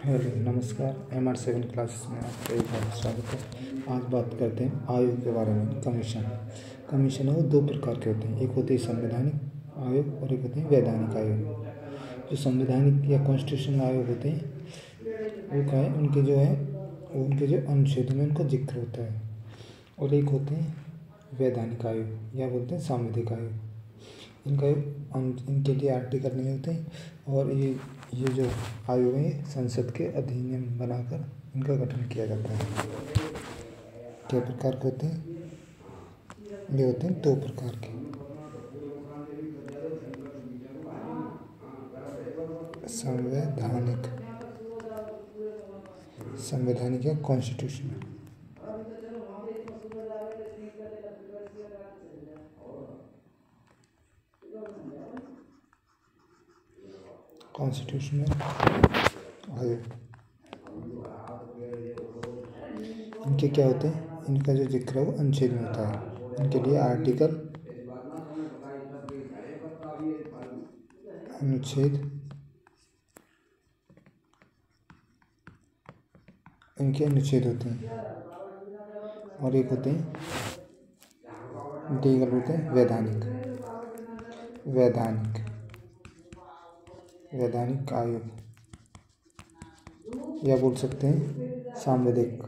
Hello नमस्कार। MR7 classes में आपका एक बार स्वागत है। आज बात करते हैं आयोग के बारे में। कमीशन है वो दो प्रकार के होते हैं। एक होते हैं संवैधानिक आयोग और एक होते हैं वैधानिक आयोग। जो संवैधानिक या कॉन्स्टिट्यूशनल आयोग होते हैं वो क्या है, उनके जो अनुच्छेदों में उनका जिक्र होता है। और एक होते हैं वैधानिक आयोग या बोलते हैं सांविधिक आयोग। इनके लिए आर्टिकल नहीं होते और ये जो आयोग है संसद के अधिनियम बनाकर इनका गठन किया जाता है। क्या प्रकार के होते हैं? ये होते हैं दो प्रकार के, संवैधानिक या कॉन्स्टिट्यूशनल। आयोग इनके क्या होते हैं, इनका जो जिक्र है वो अनुच्छेद में होता है। इनके लिए आर्टिकल अनुच्छेद इनके अनुच्छेद होते हैं। और एक होते हैं लीगल होते हैं वैधानिक आयोग या बोल सकते हैं सांविधिक।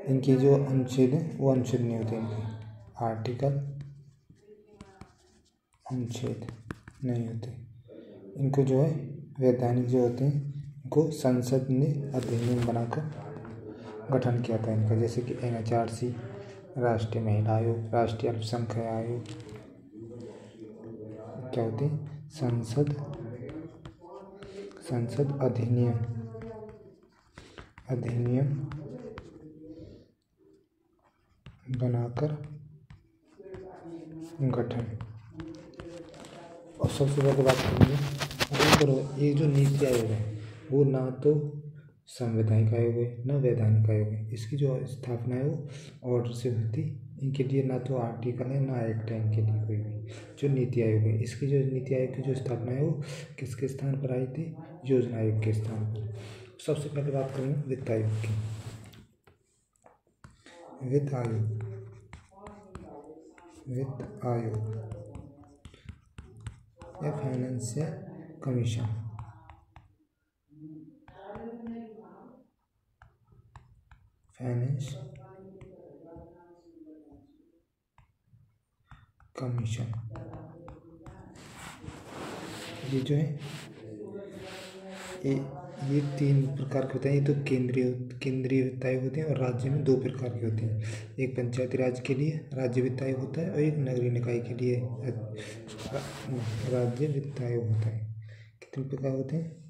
इनकी जो अनुच्छेद है वो अनुच्छेद नहीं होते। इनके आर्टिकल अनुच्छेद नहीं होते। इनको जो है वैधानिक जो होते हैं इनको संसद ने अधिनियम बनाकर गठन किया था इनका, जैसे कि NHRC, राष्ट्रीय महिला आयोग, राष्ट्रीय अल्पसंख्यक आयोग। क्या होते हैं? संसद अधिनियम बनाकर गठन। और सबसे पहले बात करेंगे, ये जो नीति आयोग है वो ना तो संवैधानिक आयोग है ना वैधानिक आयोग है। इसकी जो स्थापना है वो ऑर्डर से हुई थी। इनके लिए ना तो आर्टिकल है ना एक्ट है इनके लिए कोई भी। जो नीति आयोग है, इसकी जो नीति आयोग की जो स्थापना है वो किसके स्थान पर आई थी? योजना आयोग के स्थान पर। सबसे पहले बात करेंगे वित्त आयोग की। वित्त आयोग या फाइनेंशियल कमीशन। ये जो है ये तीन प्रकार के होते हैं। ये तो केंद्रीय वित्त आयोग होते हैं और राज्य में दो प्रकार के होते हैं। एक पंचायती राज के लिए राज्य वित्त आयोग होता है और एक नगरीय निकाय के लिए राज्य वित्त आयोग होता है। कितने प्रकार होते हैं?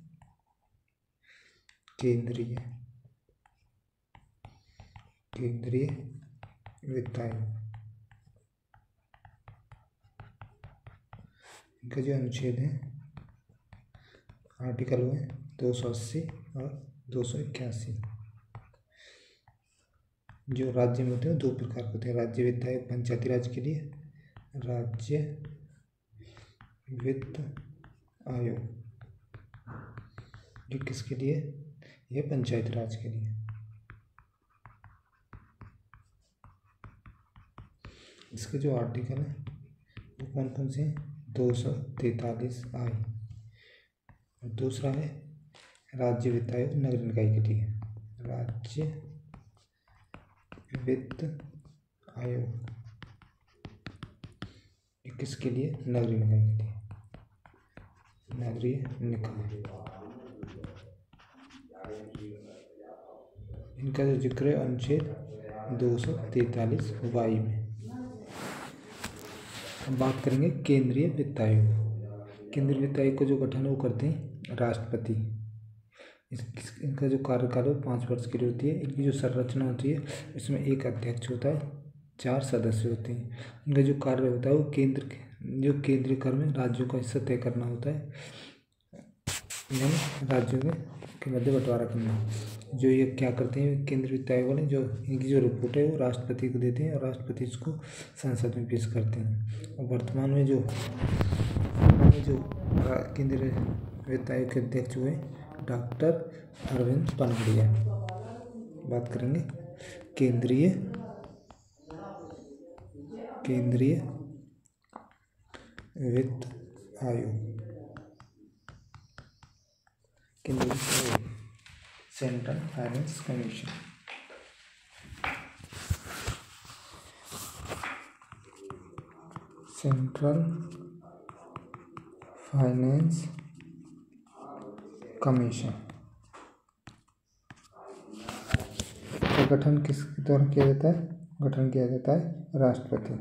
केंद्रीय वित्त आयोग। इनका जो अनुच्छेद है आर्टिकल हुए 280 और 281। जो राज्य में होते हैं दो प्रकार के होते हैं। राज्य वित्त आयोग पंचायती राज के लिए, राज्य वित्त आयोग ये किसके लिए? ये पंचायती राज के लिए। इसके जो आर्टिकल है वो कौन कौन से हैं? 243 आई। और दूसरा है राज्य वित्त आयोग नगर निकाय के लिए, राज्य वित्त आयोग किसके लिए? नगरीय निकाय के लिए, नगरीय निकाय। इनका जो जिक्र है अनुच्छेद 243 वाई में। हम बात करेंगे केंद्रीय वित्त आयोग। केंद्रीय वित्त आयोग का जो गठन है वो करते हैं राष्ट्रपति। इनका जो कार्यकाल है 5 वर्ष के लिए होती है। इनकी जो संरचना होती है इसमें एक अध्यक्ष होता है, 4 सदस्य होते हैं। इनका जो कार्य होता है वो केंद्रीय कर में राज्यों का हिस्सा तय करना होता है, यानी राज्यों के मध्य बंटवारा करना। जो ये क्या करते हैं केंद्रीय वित्त आयोग वाले, जो इनकी जो रिपोर्ट है वो राष्ट्रपति को देते हैं और राष्ट्रपति इसको संसद में पेश करते हैं। और वर्तमान में जो केंद्रीय वित्त आयोग के अध्यक्ष हुए डॉक्टर अरविंद पनगड़िया। बात करेंगे केंद्रीय वित्त आयोग। केंद्रीय वित्त आयोग, central finance commission. Central finance commission का गठन किसके द्वारा किया जाता है? गठन किया जाता है राष्ट्रपति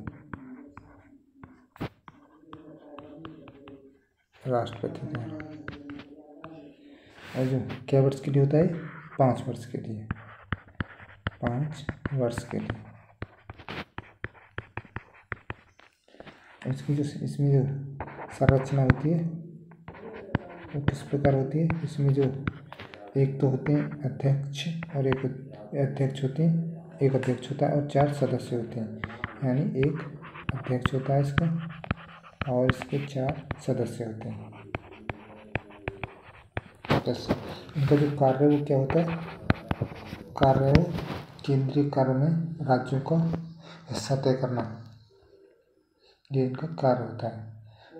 द्वारा। और जो क्या वर्ष के लिए होता है? 5 वर्ष के लिए। 5 वर्ष के लिए। इसमें जो संरचना होती है वो किस प्रकार होती है? इसमें जो एक तो होते हैं अध्यक्ष और एक अध्यक्ष होते हैं, एक अध्यक्ष होता है और 4 सदस्य होते हैं। यानी एक अध्यक्ष होता है इसका और इसके 4 सदस्य होते हैं। इनका जो कार्य है वो क्या होता है? कार्य है केंद्रीय कार्य में राज्यों का हिस्सा तय करना, ये इनका कार्य होता है।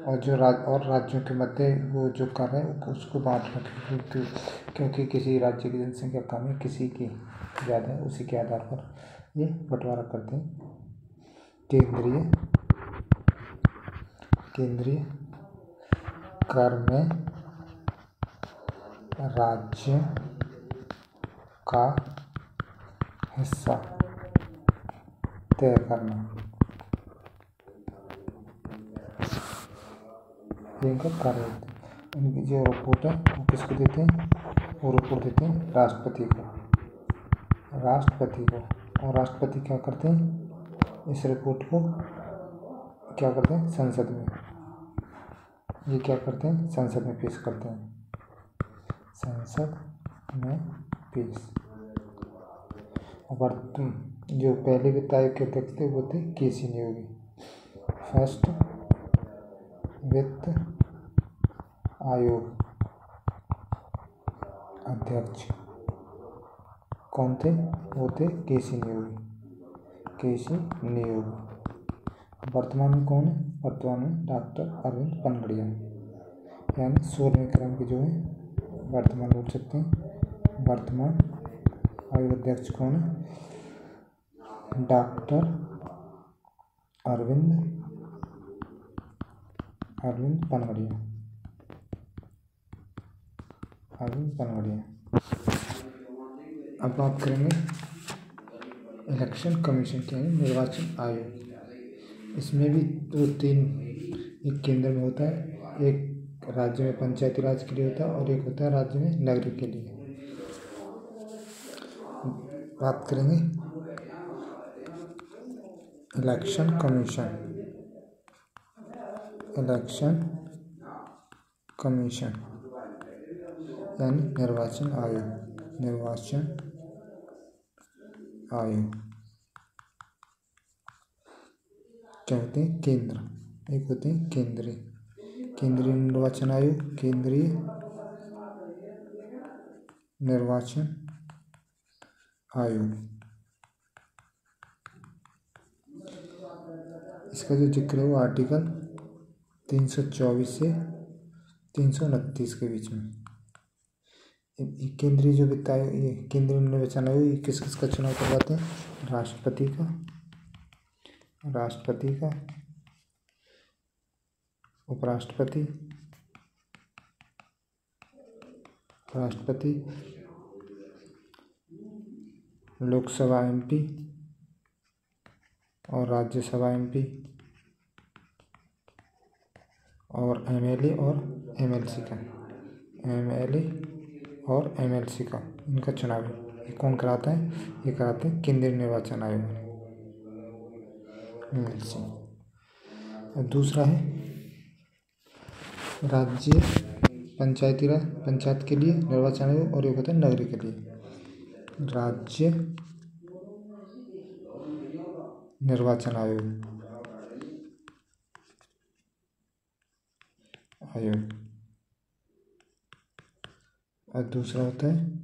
और जो राज्यों के मध्य वो जो कार्य है उसको बांटना, क्योंकि किसी राज्य की जनसंख्या कम है, किसी की ज़्यादा है, उसी के आधार पर ये बंटवारा करते हैं। केंद्रीय कर में राज्य का हिस्सा तय करना, इनका कार्य होता है। इनकी जो रिपोर्ट है वो किसको देते हैं? वो रिपोर्ट देते हैं राष्ट्रपति को। और राष्ट्रपति क्या करते हैं? इस रिपोर्ट को क्या करते हैं? संसद में पेश करते हैं। संसद में पेश। जो पहले वित्त आयोग के अध्यक्ष थे वो थे केसी नियोगी। फर्स्ट वित्त आयोग अध्यक्ष कौन थे? वो थे केसी नियोगी। वर्तमान में कौन है? वर्तमान में डॉक्टर अरविंद पनगड़िया, यानी 16वें क्रम के जो है वर्तमान बोल सकते हैं। वर्तमान आयोग अध्यक्ष कौन है? डॉक्टर अरविंद पनगड़िया। अब बात करेंगे इलेक्शन कमीशन के, निर्वाचन आयोग। इसमें भी 2-3, एक केंद्र में होता है, एक राज्य में पंचायती राज के लिए होता है और एक होता है राज्य में नगरीय के लिए। बात करेंगे इलेक्शन कमीशन यानी निर्वाचन आयोग क्या होते हैं? केंद्र। एक होते हैं केंद्रीय निर्वाचन आयोग, केंद्रीय निर्वाचन आयोग। इसका जो जिक्र है वो आर्टिकल 324 से 329 के बीच में। केंद्रीय जो वित्त आयोग, ये केंद्रीय निर्वाचन आयोग, ये किस का चुनाव करवाते हैं? राष्ट्रपति का, उपराष्ट्रपति, राष्ट्रपति, लोकसभा MP और राज्यसभा MP और MLA और MLC का इनका चुनाव है। ये कौन कराता है? ये कराते हैं केंद्रीय निर्वाचन आयोग, MLC। और दूसरा है राज्य पंचायत के लिए निर्वाचन आयोग और एक होता है नगरीय के लिए राज्य निर्वाचन आयोग। आयोग। और दूसरा होता है,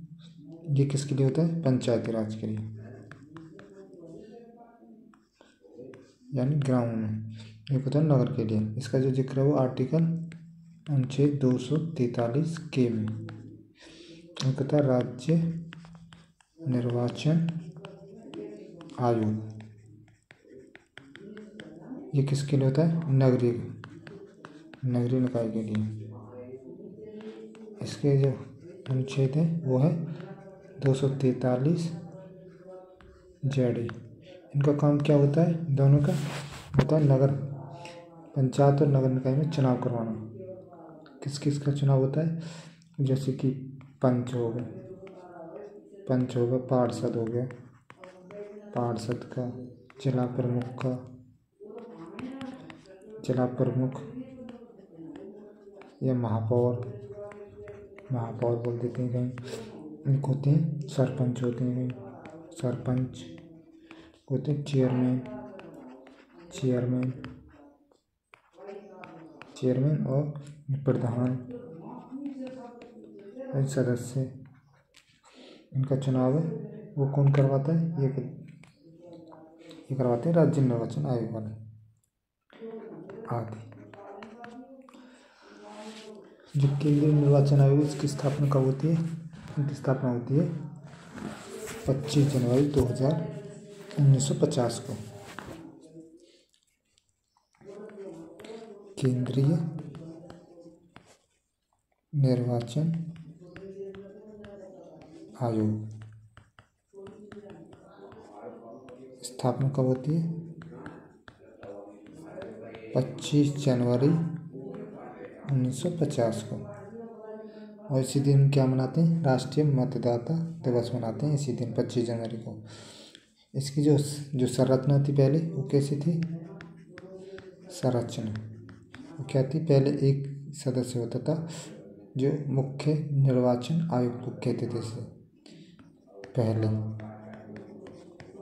ये किसके लिए होता है? पंचायती राज के लिए, यानी ग्रामों में। एक होता है नगर के लिए। इसका जो जिक्र है वो आर्टिकल अनुच्छेद 243 के में। एक होता है राज्य निर्वाचन आयोग। ये किसके लिए होता है? नगरीय निकाय के लिए। इसके जो अनुच्छेद है वो है 243 जेडी। इनका काम क्या होता है? दोनों का होता है नगर पंचायत और नगर निकाय में चुनाव करवाना। किस किस का चुनाव होता है? जैसे कि पंच हो गया, पार्षद हो गया, पार्षद का, जिला प्रमुख या महापौर बोल देते हैं कहीं। एक होते हैं सरपंच, होते हैं सरपंच होते हैं, चेयरमैन और प्रधान और सदस्य। इनका चुनाव है वो कौन करवाता है? ये करवाते हैं राज्य निर्वाचन आयोग वाले आदि। जो केंद्रीय निर्वाचन आयोग, इसकी स्थापना कब होती है? इनकी स्थापना होती है 25 जनवरी 1950 को। केंद्रीय निर्वाचन आयोग स्थापना कब होती है? 25 जनवरी 1950 को। और इसी दिन क्या मनाते हैं? राष्ट्रीय मतदाता दिवस मनाते हैं इसी दिन 25 जनवरी को। इसकी जो संरचना थी पहले, वो कैसी थी? संरचना वो क्या थी? पहले एक सदस्य होता था जो मुख्य निर्वाचन आयुक्त को कहते थे। इसे पहले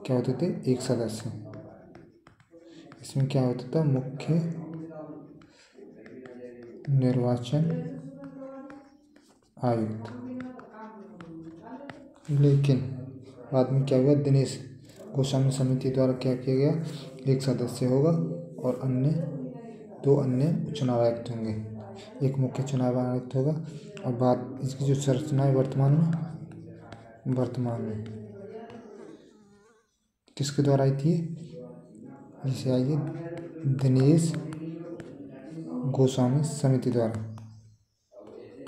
क्या होते थे? एक सदस्य। इसमें क्या होता था? मुख्य निर्वाचन आयुक्त। लेकिन बाद में क्या हुआ? दिनेश गोस्वामी समिति द्वारा क्या किया गया? एक सदस्य होगा और दो अन्य चुनाव आयुक्त होंगे। एक मुख्य चुनाव आयुक्त होगा। और बाद इसकी जो संरचना है वर्तमान में किसके द्वारा आई थी? जिसे आई है दिनेश गोस्वामी समिति द्वारा।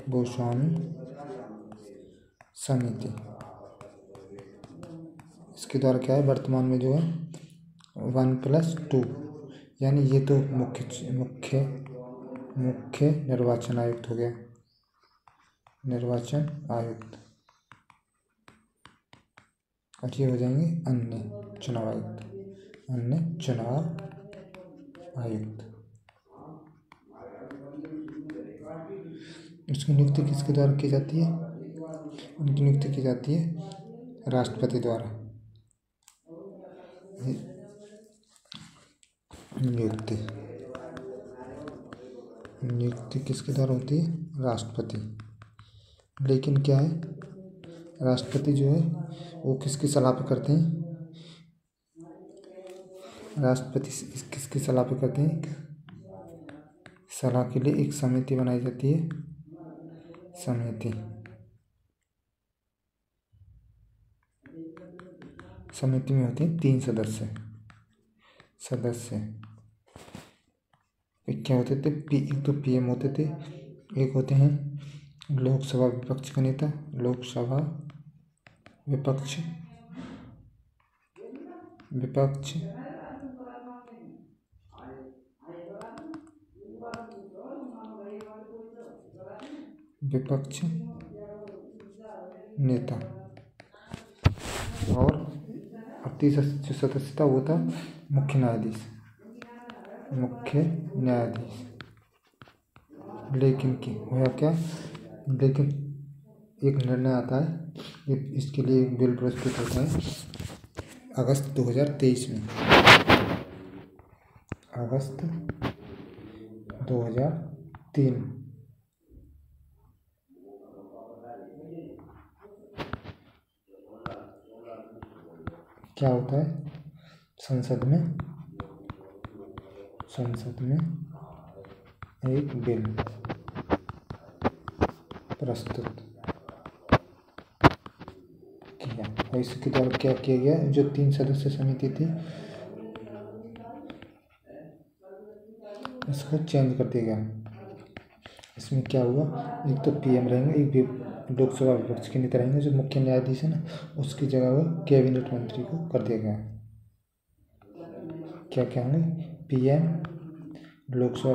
गोस्वामी समिति, इसके द्वारा क्या है? वर्तमान में जो है 1+2, यानी ये तो मुख्य निर्वाचन आयुक्त हो गया, निर्वाचन आयुक्त। और ये हो जाएंगे अन्य चुनाव आयुक्त। इसकी नियुक्ति किसके द्वारा की जाती है? उनकी नियुक्ति की जाती है राष्ट्रपति द्वारा। नियुक्ति किसके द्वारा होती है? राष्ट्रपति। लेकिन क्या है? राष्ट्रपति जो है वो किसकी सलाह पे करते हैं? राष्ट्रपति किसकी सलाह पे करते हैं? सलाह के लिए एक समिति बनाई जाती है। समिति में होते हैं 3 सदस्य। क्या होते थे? एक तो पीएम होते थे, एक होते हैं लोकसभा विपक्ष का नेता, विपक्ष नेता। और तीसरा जो सदस्य था वो था मुख्य न्यायाधीश। लेकिन लेकिन एक निर्णय आता है, इसके लिए एक बिल प्रस्तुत होता है अगस्त 2023 में। अगस्त 2003 क्या होता है, संसद में एक बिल प्रस्तुत किया और इसके द्वारा क्या किया गया, जो 3 सदस्य समिति थी इसको चेंज कर दिया गया। इसमें क्या हुआ, एक तो पीएम रहेंगे, एक लोकसभा विपक्ष के नेता रहेंगे, जो मुख्य न्यायाधीश है ना उसकी जगह वो कैबिनेट मंत्री को कर दिया गया। क्या क्या होंगे, पीएम, लोकसभा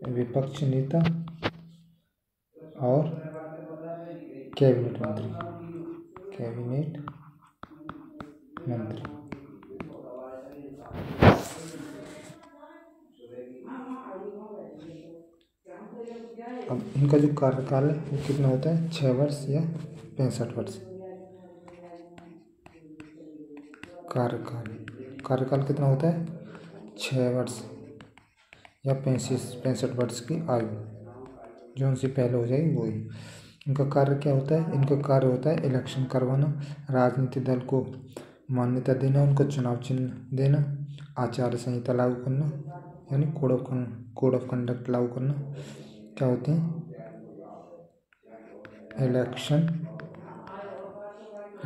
विपक्ष नेता और कैबिनेट मंत्री। अब इनका जो कार्यकाल है वो कितना होता है, 6 वर्ष या 65 वर्ष। कार्यकाल कितना होता है, 6 वर्ष या 65 वर्ष की आयु, जो उनसे पहले हो जाएगी वही। इनका कार्य क्या होता है, इनका कार्य होता है इलेक्शन करवाना, राजनीतिक दल को मान्यता देना, उनको चुनाव चिन्ह देना, आचार संहिता लागू करना, यानी कोड ऑफ कंडक्ट लागू करना। क्या होते हैं, इलेक्शन,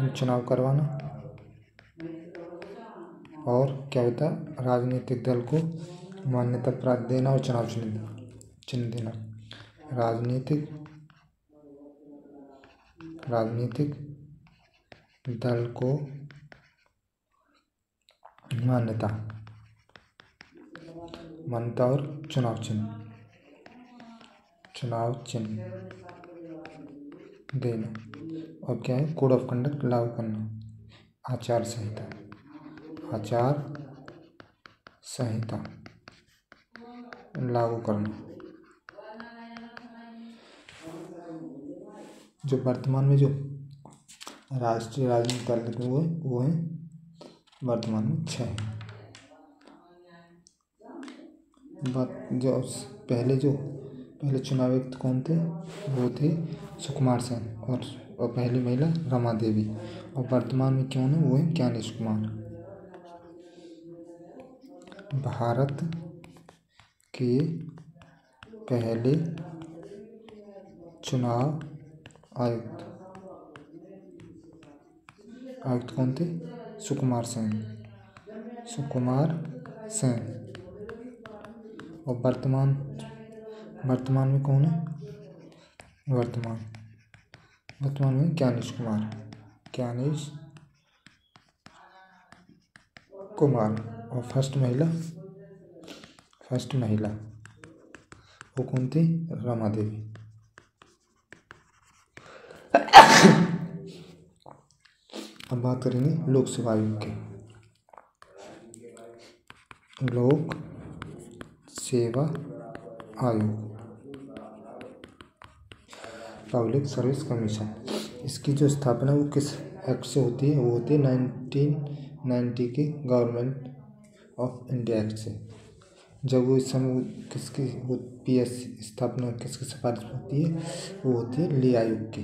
चुनाव करवाना, और क्या होता है, राजनीतिक दल को मान्यता प्राप्त देना और चुनाव चिन्ह देना। राजनीतिक दल को मान्यता और चुनाव चिन्ह देना, और क्या है, कोड ऑफ कंडक्ट लागू करना, आचार संहिता लागू करना। जो वर्तमान में जो राष्ट्रीय राजनीतिक दल वो है वर्तमान में 6 हैं। जो पहले चुनाव आयुक्त कौन थे, वो थे सुकुमार सेन, और पहली महिला रमा देवी, और वर्तमान में कौन है, वो है ज्ञानेश कुमार। भारत के पहले चुनाव आयुक्त कौन थे, सुकुमार सेन। और वर्तमान में कौन है, वर्तमान में ज्ञानेश कुमार। और फर्स्ट महिला वो कौन थी, रमा देवी। अब बात करेंगे लोकसभा आयोग की। लोक सेवा आयोग, पब्लिक सर्विस कमीशन, इसकी जो स्थापना वो किस एक्ट से होती है, वो होती है 1990 के गवर्नमेंट ऑफ इंडिया एक्ट से। जब वो इस समय किसकी पीएससी स्थापना किसकी सिफारिश होती है, वो होती है ली आयोग की।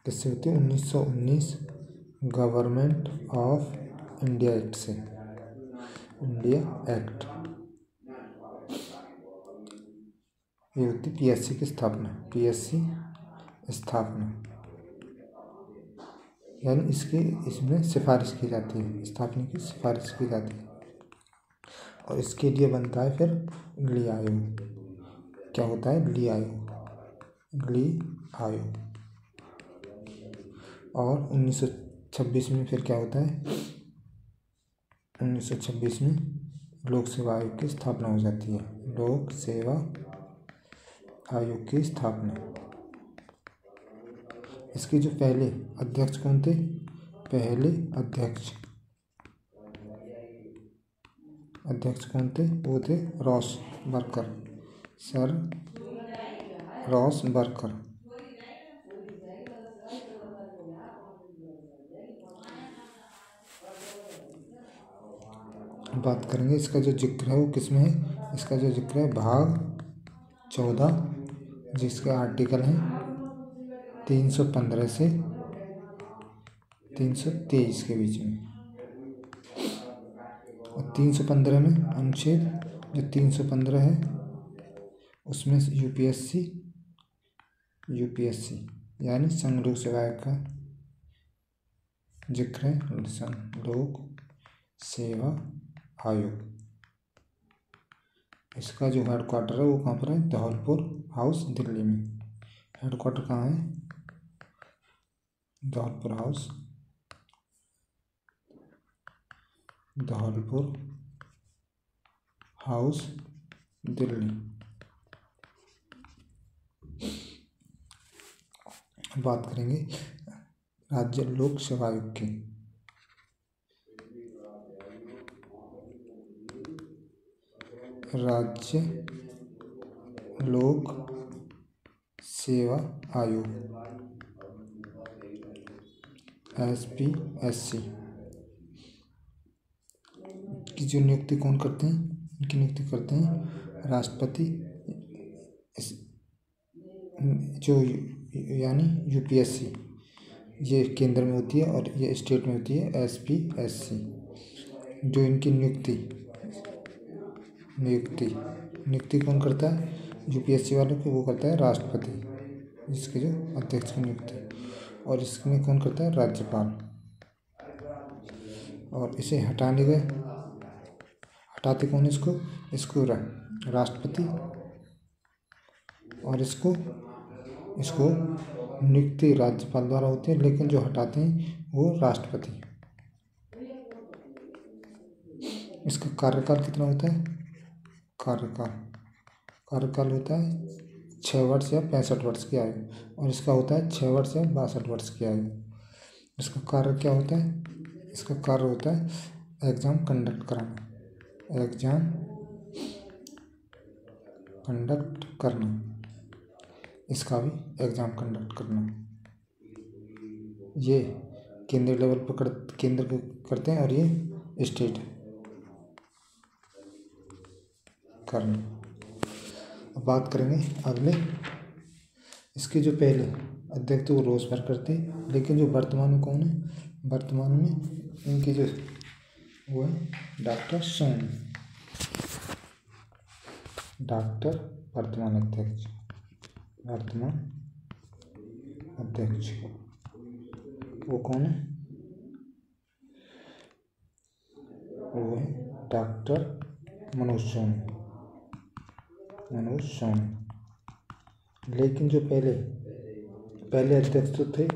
किससे होती है, 1919 गवर्नमेंट ऑफ इंडिया एक्ट से, इंडिया एक्ट। ये होती है पीएससी की स्थापना, यानी इसमें सिफारिश की जाती है, स्थापना की सिफारिश की जाती है, और इसके लिए बनता है फिर ली आयोग। क्या होता है, ली आयोग। और 1926 में फिर क्या होता है, 1926 में लोक सेवा आयोग की स्थापना हो जाती है, लोक सेवा आयोग की स्थापना। इसके जो पहले अध्यक्ष कौन थे, अध्यक्ष कौन थे, वो थे सर रॉस बर्कर। बात करेंगे इसका जो जिक्र है वो किस में है, इसका जो जिक्र है भाग 14, जिसके आर्टिकल हैं 315 से 323 के बीच में। और 315 में अनुच्छेद जो 315 है उसमें यूपीएससी यानी संघ लोक सेवा आयोग का जिक्र है। संघ लोक सेवा आयोग, इसका जो हेडक्वार्टर है वो कहाँ पर है? धौलपुर हाउस, दिल्ली में। हेडक्वार्टर कहाँ है? धौलपुर हाउस दिल्ली। बात करेंगे राज्य लोक सेवा आयोग की। राज्य लोक सेवा आयोग SPSC की जो नियुक्ति कौन करते हैं? इनकी नियुक्ति करते हैं राष्ट्रपति। जो यानी यूपीएससी ये केंद्र में होती है और ये स्टेट में होती है SPSC। जो इनकी नियुक्ति कौन करता है? यूपीएससी वालों की वो करता है राष्ट्रपति, जिसके जो अध्यक्ष की नियुक्ति। और इसमें कौन करता है? राज्यपाल। और इसे हटाते कौन इसको? राष्ट्रपति। और इसको नियुक्ति राज्यपाल द्वारा होती है, लेकिन जो हटाते हैं वो राष्ट्रपति। इसका कार्यकाल कितना होता है? कार्यकाल होता है 6 वर्ष या 65 वर्ष की आयु, और इसका होता है 6 वर्ष या 62 वर्ष की आयु। इसका कार्य क्या होता है? इसका कार्य होता है एग्जाम कंडक्ट करना। इसका भी एग्जाम कंडक्ट करना। ये केंद्रीय लेवल पर केंद्र को करते हैं और ये स्टेट करना। अब बात करेंगे अगले। इसके जो पहले अध्यक्ष थे वो रोजभर करते, लेकिन जो वर्तमान में कौन है? वर्तमान में इनके जो वो है डॉक्टर सोन, वर्तमान अध्यक्ष वो कौन है? वो है डॉक्टर मनोज सोन। लेकिन जो पहले अध्यक्ष तो थे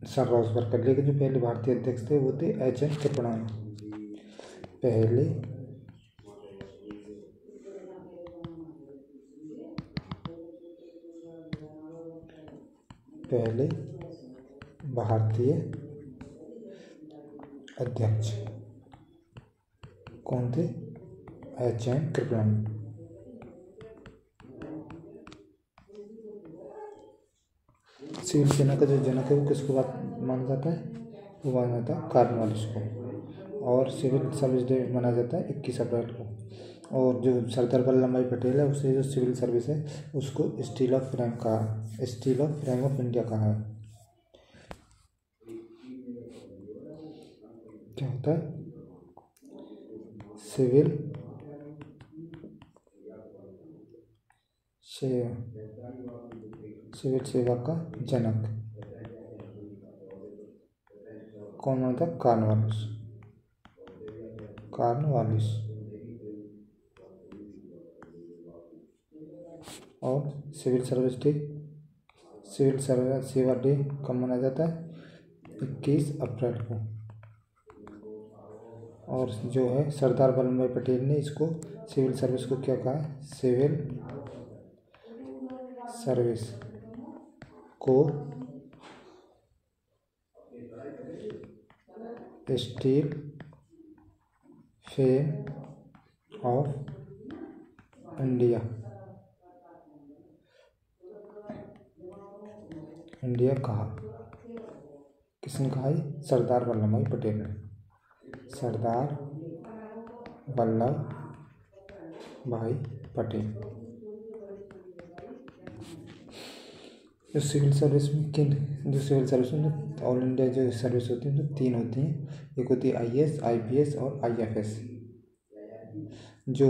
सर रॉसबर्गर, लेकिन जो पहले भारतीय अध्यक्ष थे वो थे HN कृपणानी। पहले भारतीय अध्यक्ष कौन थे? HN कृपणानी। सिविल सेना का जो जनक है वो किसको माना जाता है? वो माना जाता है कॉर्नवालिस को। और सिविल सर्विस डे मनाया जाता है 21 अप्रैल को। और जो सरदार वल्लभ भाई पटेल है उससे जो सिविल सर्विस है उसको steel of frame of India कहा है। क्या होता है? सिविल सेवा का जनक कौन माना था? कॉर्नवालिस। और सिविल सेवा डे कब मनाया जाता है? 21 अप्रैल को। और जो है सरदार वल्लभ भाई पटेल ने इसको सिविल सर्विस को क्या कहा है? सिविल सर्विस को स्टील फ्रेम ऑफ इंडिया कहा। किसने कहा? सरदार वल्लभ भाई पटेल ने। सरदार वल्लभ भाई पटेल। जो सिविल सर्विस में जो सिविल सर्विस में ऑल इंडिया जो सर्विस होती है तो 3 होती हैं। एक होती है IAS, IPS और IFS। जो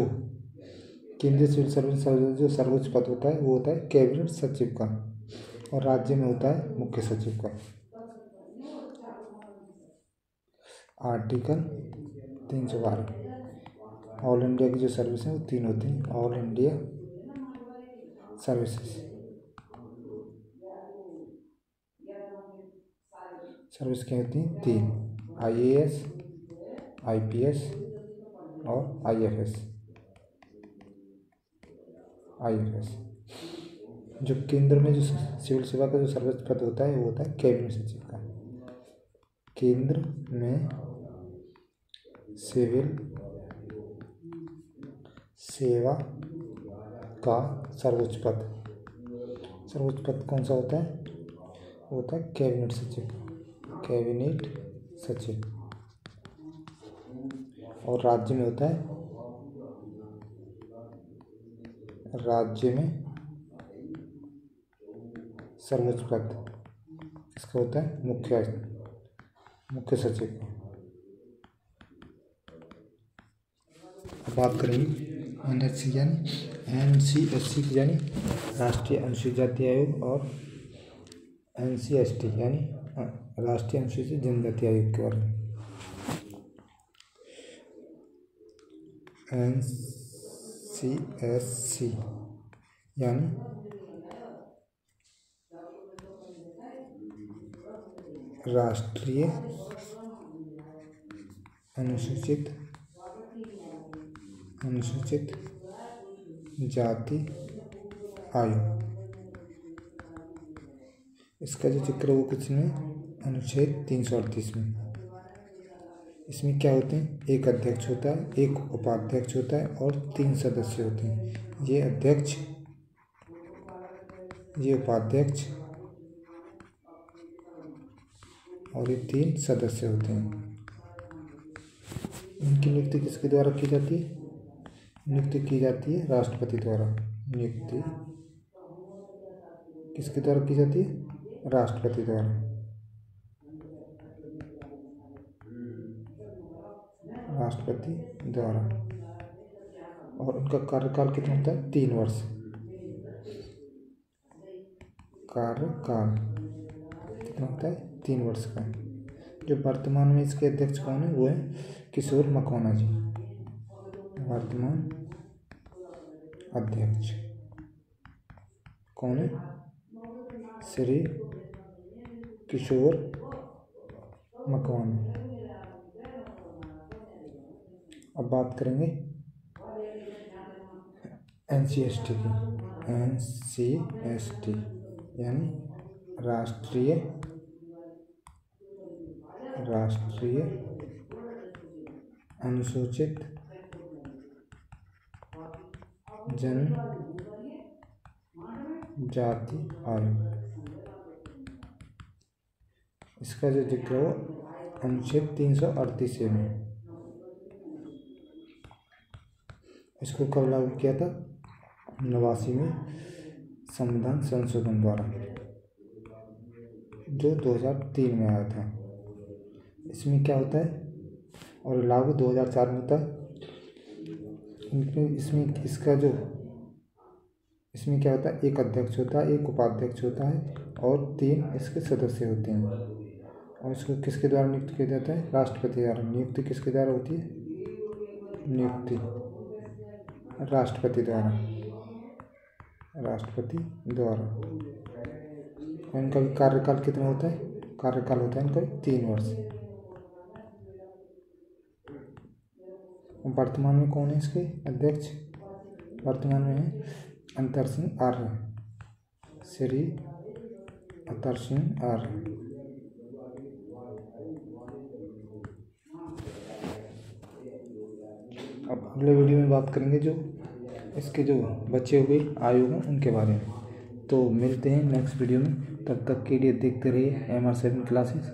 केंद्रीय सिविल सर्विस जो सर्वोच्च पद होता है वो होता है कैबिनेट सचिव का, और राज्य में होता है मुख्य सचिव का। आर्टिकल 312 ऑल इंडिया की जो सर्विस है वो 3 होती हैं। ऑल इंडिया सर्विस क्या होती हैं? 3, IAS, IPS और IFS। जो केंद्र में जो सिविल सेवा का जो सर्वोच्च पद होता है वो होता है कैबिनेट सचिव का। केंद्र में सिविल सेवा का सर्वोच्च पद कौन सा होता है? वो होता है कैबिनेट सचिव। और राज्य में होता है, राज्य में सर्वोच्च पद किसका होता है? मुख्य सचिव का। बात करेंगे NCSC यानी राष्ट्रीय अनुसूचित जाति आयोग, और NCST यानी राष्ट्रीय अनुसूचित जनजाति आयोग के बारे में। NCSC यानी राष्ट्रीय अनुसूचित जाति आयोग। इसका जो जिक्र वो कुछ में अनुच्छेद 338 में। इसमें क्या होते हैं? एक अध्यक्ष होता है, एक उपाध्यक्ष होता है और 3 सदस्य होते हैं। ये अध्यक्ष, ये उपाध्यक्ष और ये 3 सदस्य होते हैं। इनकी नियुक्ति किसके द्वारा की जाती है? नियुक्ति की जाती है राष्ट्रपति द्वारा। नियुक्ति किसके द्वारा की जाती है? राष्ट्रपति द्वारा। और उनका कार्यकाल कितना होता है? 3 वर्ष। कार्यकाल कितना होता है? 3 वर्ष का। जो वर्तमान में इसके अध्यक्ष कौन है? वो है किशोर मकवाना जी। वर्तमान अध्यक्ष कौन है? श्री किशोर मकवाना। अब बात करेंगे NCST की। NCST यानी राष्ट्रीय अनुसूचित जनजाति आयोग। इसका जो जिक्र हो अनुच्छेद 338 में। इसको कब लागू किया था? 89 में संविधान संशोधन द्वारा, जो 2003 में आया था। इसमें क्या होता है? और लागू 2004 में होता है। इसमें क्या होता है? एक अध्यक्ष होता है, एक उपाध्यक्ष होता है और 3 इसके सदस्य होते हैं। और इसको किसके द्वारा नियुक्त किया जाता है? राष्ट्रपति द्वारा। नियुक्ति किसके द्वारा होती है? नियुक्ति राष्ट्रपति द्वारा। और इनका भी कार्यकाल कितना होता है? कार्यकाल होता है इनका 3 वर्ष। वर्तमान में कौन है इसके अध्यक्ष? वर्तमान में है अंतर सिंह आर्य, श्री अंतर सिंह आर्य। अब अगले वीडियो में बात करेंगे जो इसके जो बचे हुए आयोग हैं उनके बारे में। तो मिलते हैं नेक्स्ट वीडियो में। तब तक के लिए देखते रहिए MR7 क्लासेस।